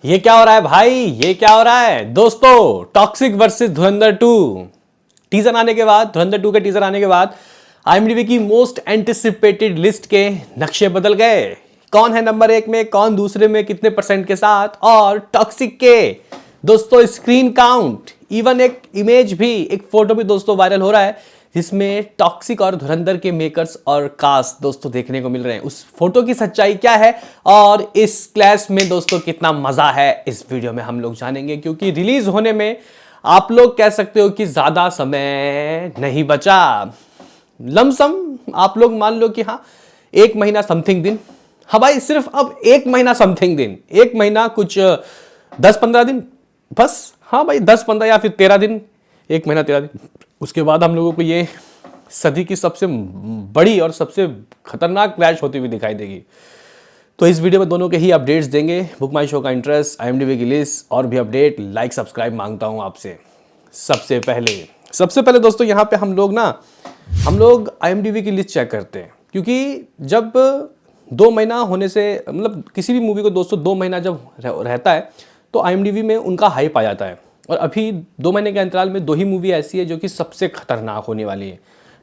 ये क्या हो रहा है भाई? ये क्या हो रहा है दोस्तों? टॉक्सिक वर्सेस धुरंधर 2 टीजर आने के बाद, धुरंधर 2 के टीजर आने के बाद आईएमडीबी की मोस्ट एंटिसिपेटेड लिस्ट के नक्शे बदल गए। कौन है नंबर 1 में, कौन दूसरे में, कितने परसेंट के साथ, और टॉक्सिक के दोस्तों स्क्रीन काउंट, इवन एक इमेज भी, एक फोटो भी दोस्तों वायरल हो रहा है जिसमें टॉक्सिक और धुरंधर के मेकर्स और कास्ट दोस्तों देखने को मिल रहे हैं। उस फोटो की सच्चाई क्या है और इस क्लैश में दोस्तों कितना मजा है, इस वीडियो में हम लोग जानेंगे। क्योंकि रिलीज होने में आप लोग कह सकते हो कि ज्यादा समय नहीं बचा। लमसम आप लोग मान लो कि हाँ, 1 महीना समथिंग दिन। हाँ भाई, सिर्फ अब 1 महीना समथिंग दिन, 1 महीना कुछ 10-15 दिन बस। हाँ भाई, 10-15 या फिर 13 दिन, 1 महीना 13 दिन। उसके बाद हम लोगों को ये सदी की सबसे बड़ी और सबसे खतरनाक क्रैश होती हुई दिखाई देगी। तो इस वीडियो में दोनों के ही अपडेट्स देंगे, बुक माई शो का इंटरेस्ट, आईएमडीबी की लिस्ट और भी अपडेट। लाइक सब्सक्राइब मांगता हूं आपसे। सबसे पहले दोस्तों यहाँ पे हम लोग आईएमडीबी की लिस्ट चेक करते हैं। क्योंकि जब 2 महीना होने से, मतलब किसी भी मूवी को दोस्तों 2 महीना जब रहता है तो आईएमडीबी में उनका हाइप आ जाता है। और अभी 2 महीने के अंतराल में 2 ही मूवी ऐसी है जो कि सबसे खतरनाक होने वाली है,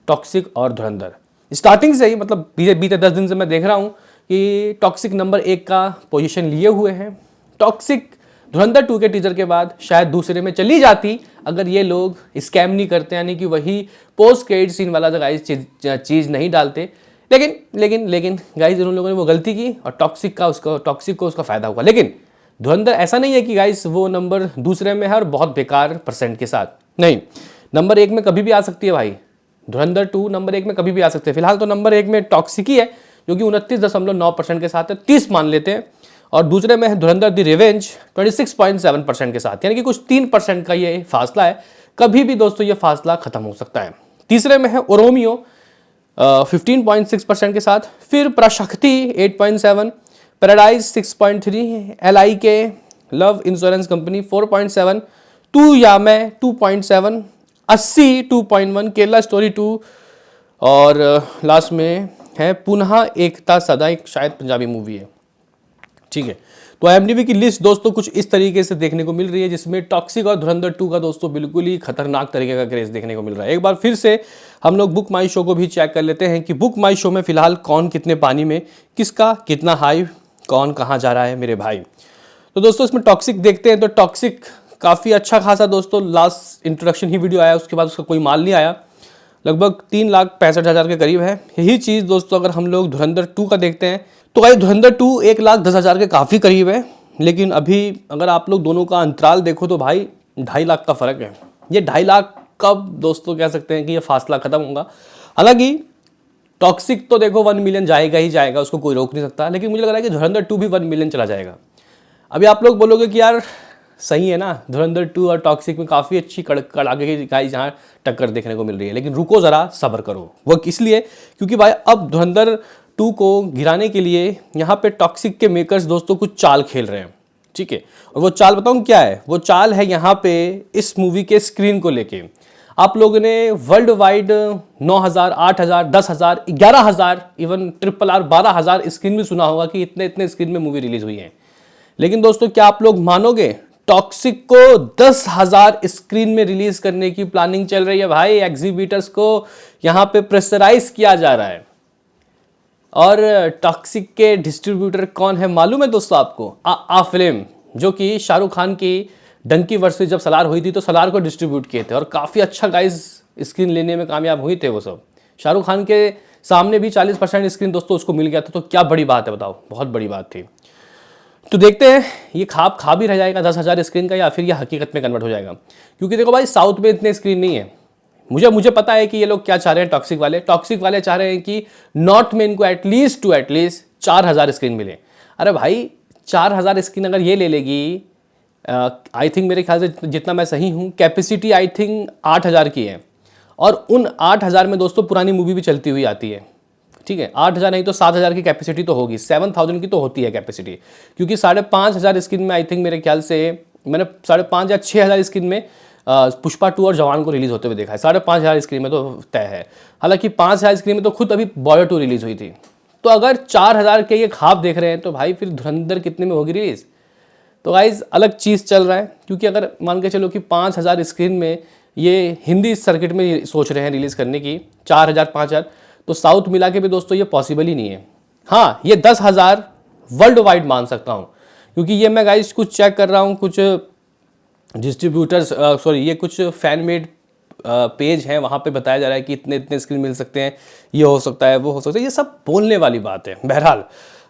टॉक्सिक और धुरंधर। स्टार्टिंग से ही, मतलब बीते 10 दिन से मैं देख रहा हूँ कि टॉक्सिक नंबर 1 का पोजीशन लिए हुए हैं। टॉक्सिक धुरंधर 2 के टीजर के बाद शायद दूसरे में चली जाती अगर ये लोग स्कैम नहीं करते, यानी कि वही पोस्ट क्रेडिट सीन वाला गाइस चीज़ नहीं डालते। लेकिन गाइस, उन लोगों ने वो गलती की और टॉक्सिक को उसका फायदा हुआ। लेकिन धुरंधर ऐसा नहीं है कि गाइस वो नंबर दूसरे में है और बहुत बेकार परसेंट के साथ। नहीं, नंबर 1 में कभी भी आ सकती है भाई। धुरंधर 2 नंबर 1 में कभी भी आ सकते हैं। फिलहाल तो नंबर 1 में टॉक्सिक ही है जो कि 29.9% के साथ है, 30 मान लेते हैं। और दूसरे में है धुरंधर दी रिवेंज 26.7% के साथ, यानी कि कुछ 3% का ये फासला है। कभी भी दोस्तों ये फासला खत्म हो सकता है। तीसरे में है ओरोमियो 15.6% के साथ, फिर प्रशक्ति 8.7, paradise 6.3, L I K love insurance company 4.7, टू यामे 2.7, 80 2.1, केरला स्टोरी 2, और लास्ट में है पुनः एकता सदा, एक शायद पंजाबी मूवी है। ठीक है, तो आईएमडीबी की लिस्ट दोस्तों कुछ इस तरीके से देखने को मिल रही है, जिसमें टॉक्सिक और धुरंधर 2 का दोस्तों बिल्कुल ही खतरनाक तरीके का क्रेज देखने को मिल रहा है। एक बार फिर से हम लोग बुक माई शो को भी चेक कर लेते हैं कि बुक माई शो में फिलहाल कौन कितने पानी में, किसका कितना हाई, कौन कहाँ जा रहा है मेरे भाई। तो दोस्तों इसमें टॉक्सिक देखते हैं। तो टॉक्सिक काफ़ी अच्छा खासा दोस्तों, लास्ट इंट्रोडक्शन ही वीडियो आया, उसके बाद उसका कोई माल नहीं आया, लगभग 3,65,000 के करीब है। यही चीज़ दोस्तों अगर हम लोग धुरंधर 2 का देखते हैं तो भाई धुरंधर 2 1,10,000 के काफ़ी करीब है। लेकिन अभी अगर आप लोग दोनों का अंतराल देखो तो भाई 2.5 लाख का फ़र्क है। ये 2.5 लाख कब दोस्तों कह सकते हैं कि ये फासला खत्म होगा। हालांकि टॉक्सिक तो देखो 1 मिलियन जाएगा ही जाएगा, उसको कोई रोक नहीं सकता। लेकिन मुझे लग रहा है कि धुरंधर 2 भी 1 मिलियन चला जाएगा। अभी आप लोग बोलोगे कि यार सही है ना, धुरंधर 2 और टॉक्सिक में काफ़ी अच्छी कड़ाके की गाइस यहाँ टक्कर देखने को मिल रही है। लेकिन रुको ज़रा, सब्र करो। वो इसलिए क्योंकि भाई अब धुरंधर 2 को गिराने के लिए यहाँ पे टॉक्सिक के मेकर्स दोस्तों कुछ चाल खेल रहे हैं। ठीक है, और वो चाल बताऊँ क्या है? वो चाल है यहाँ पे इस मूवी के स्क्रीन को लेके। आप लोगों ने world wide 9,000, 8,000, 10,000, 11,000, even RRR 12,000 screen भी सुना होगा कि इतने इतने स्क्रीन में मूवी रिलीज हुई है। लेकिन दोस्तों क्या आप लोग मानोगे, टॉक्सिक को 10,000 स्क्रीन में रिलीज करने की प्लानिंग चल रही है भाई। एग्जीबिटर्स को यहाँ पे प्रेशराइज किया जा रहा है। और टॉक्सिक के डिस्ट्रीब्यूटर कौन है मालूम है दोस्तों आपको? आ फिल्म, जो कि शाहरुख खान की डंकी वर्सेस जब सलार हुई थी तो सलार को डिस्ट्रीब्यूट किए थे और काफ़ी अच्छा गाइस स्क्रीन लेने में कामयाब हुए थे वो सब। शाहरुख खान के सामने भी 40% स्क्रीन दोस्तों उसको मिल गया था। तो क्या बड़ी बात है बताओ, बहुत बड़ी बात थी। तो देखते हैं ये खाब खा भी रह जाएगा 10,000 स्क्रीन का, या फिर ये हकीकत में कन्वर्ट हो जाएगा। क्योंकि देखो भाई, साउथ में इतने स्क्रीन नहीं है। मुझे पता है कि ये लोग क्या चाह रहे हैं। टॉक्सिक वाले चाह रहे हैं कि नॉर्थ में इनको एटलीस्ट 4,000 स्क्रीन मिले। अरे भाई 4,000 स्क्रीन अगर ये ले लेगी, आई थिंक मेरे ख्याल से जितना मैं सही हूँ, कैपेसिटी आई थिंक 8,000 की है। और उन 8,000 में दोस्तों पुरानी मूवी भी चलती हुई आती है। ठीक है, 8,000 नहीं तो 7,000 की कैपेसिटी तो होगी, 7,000 की तो होती है कैपेसिटी। क्योंकि 5,500 स्क्रीन में आई थिंक मेरे ख्याल से मैंने 5,500 या 6,000 स्क्रीन में पुष्पा 2 और जवान को रिलीज होते हुए देखा है। 5,500 स्क्रीन में तो तय है। हालांकि 5,000 स्क्रीन में तो खुद अभी बॉर्डर 2 रिलीज हुई थी। तो अगर 4,000 के ये ख्वाब देख रहे हैं तो भाई फिर धुरंधर कितने में होगी रिलीज? तो गाइज अलग चीज़ चल रहा है, क्योंकि अगर मान के चलो कि 5,000 स्क्रीन में ये हिंदी सर्किट में सोच रहे हैं रिलीज़ करने की, 4,000 5,000, तो साउथ मिला के भी दोस्तों ये पॉसिबल ही नहीं है। हाँ, ये 10,000 वर्ल्ड वाइड मान सकता हूँ, क्योंकि ये मैं गाइज कुछ चेक कर रहा हूँ, कुछ डिस्ट्रीब्यूटर्स ये कुछ फैन मेड पेज हैं, वहाँ पे बताया जा रहा है कि इतने इतने स्क्रीन मिल सकते हैं, ये हो सकता है, वो हो सकता है, ये सब बोलने वाली बात है। बहरहाल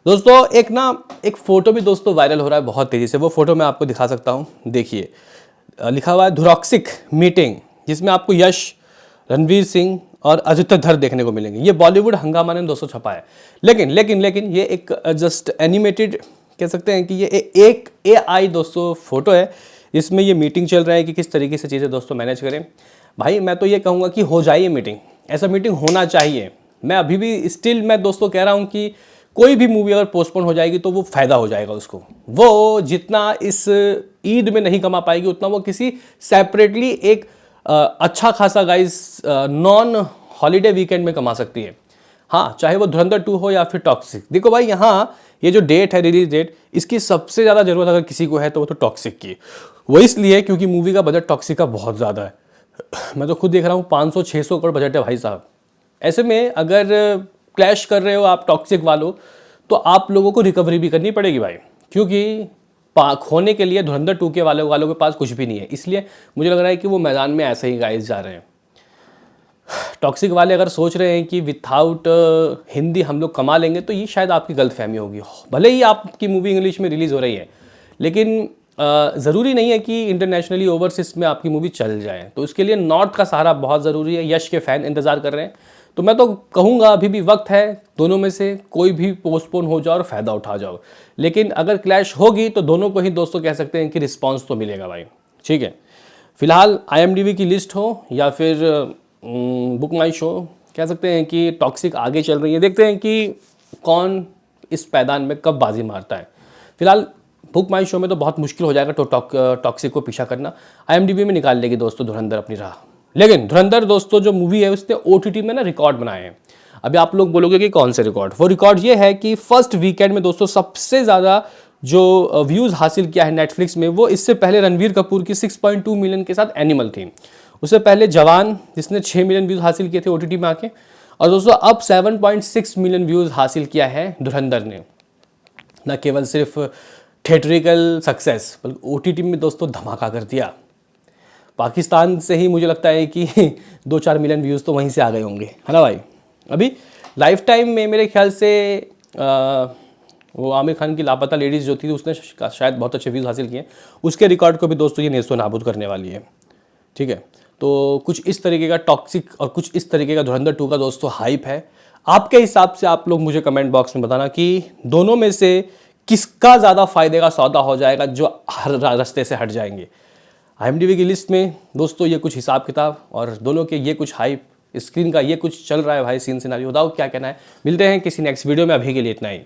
दोस्तों एक फ़ोटो भी दोस्तों वायरल हो रहा है बहुत तेज़ी से, वो फोटो मैं आपको दिखा सकता हूँ। देखिए लिखा हुआ है धुरॉक्सिक मीटिंग, जिसमें आपको यश, रणवीर सिंह और आदित्य धर देखने को मिलेंगे। ये बॉलीवुड हंगामा ने दोस्तों छपा है, लेकिन ये एक जस्ट एनिमेटेड कह सकते हैं कि ये एक AI दोस्तों फोटो है, इसमें ये मीटिंग चल रहा है कि किस तरीके से चीज़ें दोस्तों मैनेज करें। भाई मैं तो ये कहूँगा कि हो जाए मीटिंग, ऐसा मीटिंग होना चाहिए। मैं अभी भी स्टिल मैं दोस्तों कह रहा हूँ कि कोई भी मूवी अगर पोस्टपोन हो जाएगी तो वो फ़ायदा हो जाएगा उसको, वो जितना इस ईद में नहीं कमा पाएगी उतना वो किसी सेपरेटली एक अच्छा खासा गाइस नॉन हॉलीडे वीकेंड में कमा सकती है। हाँ, चाहे वो धुरंधर 2 हो या फिर टॉक्सिक। देखो भाई, यहाँ ये जो डेट है, रिलीज डेट, इसकी सबसे ज़्यादा ज़रूरत अगर किसी को है तो वो तो टॉक्सिक की। वो इसलिए क्योंकि मूवी का बजट टॉक्सिक का बहुत ज़्यादा है। मैं तो खुद देख रहा हूँ 500-600 करोड़ बजट है भाई साहब। ऐसे में अगर क्लैश कर रहे हो आप टॉक्सिक वालों, तो आप लोगों को रिकवरी भी करनी पड़ेगी भाई, क्योंकि खोने के लिए धुरंधर 2 के वालों के पास कुछ भी नहीं है। इसलिए मुझे लग रहा है कि वो मैदान में ऐसे ही गाइस जा रहे हैं। टॉक्सिक वाले अगर सोच रहे हैं कि विथआउट हिंदी हम लोग कमा लेंगे, तो ये शायद आपकी गलतफहमी होगी। भले ही आपकी मूवी इंग्लिश में रिलीज़ हो रही है, लेकिन ज़रूरी नहीं है कि इंटरनेशनली ओवरसीज में आपकी मूवी चल जाए। तो इसके लिए नॉर्थ का सहारा बहुत ज़रूरी है। यश के फ़ैन इंतज़ार कर रहे हैं, तो मैं तो कहूँगा अभी भी वक्त है, दोनों में से कोई भी पोस्टपोन हो जाओ और फ़ायदा उठा जाओ। लेकिन अगर क्लैश होगी तो दोनों को ही दोस्तों कह सकते हैं कि रिस्पॉन्स तो मिलेगा भाई। ठीक है, फिलहाल IMDb की लिस्ट हो या फिर बुक माई शो, कह सकते हैं कि टॉक्सिक आगे चल रही है। देखते हैं कि कौन इस मैदान में कब बाजी मारता है। फिलहाल बुक माई शो में तो बहुत मुश्किल हो जाएगा तो टॉक्सिक को पीछा करना। IMDb में निकाल लेगी दोस्तों धुरंधर अपनी राह। लेकिन धुरंधर दोस्तों जो मूवी है उसने OTT में ना रिकॉर्ड बनाए हैं। अभी आप लोग बोलोगे कि कौन से रिकॉर्ड? वो रिकॉर्ड ये है कि फर्स्ट वीकेंड में दोस्तों सबसे ज़्यादा जो व्यूज़ हासिल किया है नेटफ्लिक्स में, वो इससे पहले रणवीर कपूर की 6.2 मिलियन के साथ एनिमल थी। उससे पहले जवान, जिसने 6 मिलियन व्यूज़ हासिल किए थे OTT में आके। और दोस्तों अब 7.6 मिलियन व्यूज़ हासिल किया है धुरंधर ने। न केवल सिर्फ थिएट्रिकल सक्सेस, बल्कि OTT में दोस्तों धमाका कर दिया। पाकिस्तान से ही मुझे लगता है कि 2-4 मिलियन व्यूज़ तो वहीं से आ गए होंगे, है ना भाई। अभी लाइफ टाइम में मेरे ख्याल से वो आमिर खान की लापता लेडीज़ जो थी उसने शायद बहुत अच्छे व्यूज़ हासिल किए। उसके रिकॉर्ड को भी दोस्तों ये नेस्तो नाबूद करने वाली है। ठीक है, तो कुछ इस तरीके का टॉक्सिक और कुछ इस तरीके का धुरंधर 2 का दोस्तों हाइप है। आपके हिसाब से आप लोग मुझे कमेंट बॉक्स में बताना कि दोनों में से किसका ज़्यादा फायदे का सौदा हो जाएगा, जो हर रास्ते से हट जाएंगे। IMDb की लिस्ट में दोस्तों ये कुछ हिसाब किताब और दोनों के ये कुछ हाइप, स्क्रीन का ये कुछ चल रहा है भाई, सीन सिनारियो। बताओ क्या कहना है। मिलते हैं किसी नेक्स्ट वीडियो में, अभी के लिए इतना ही।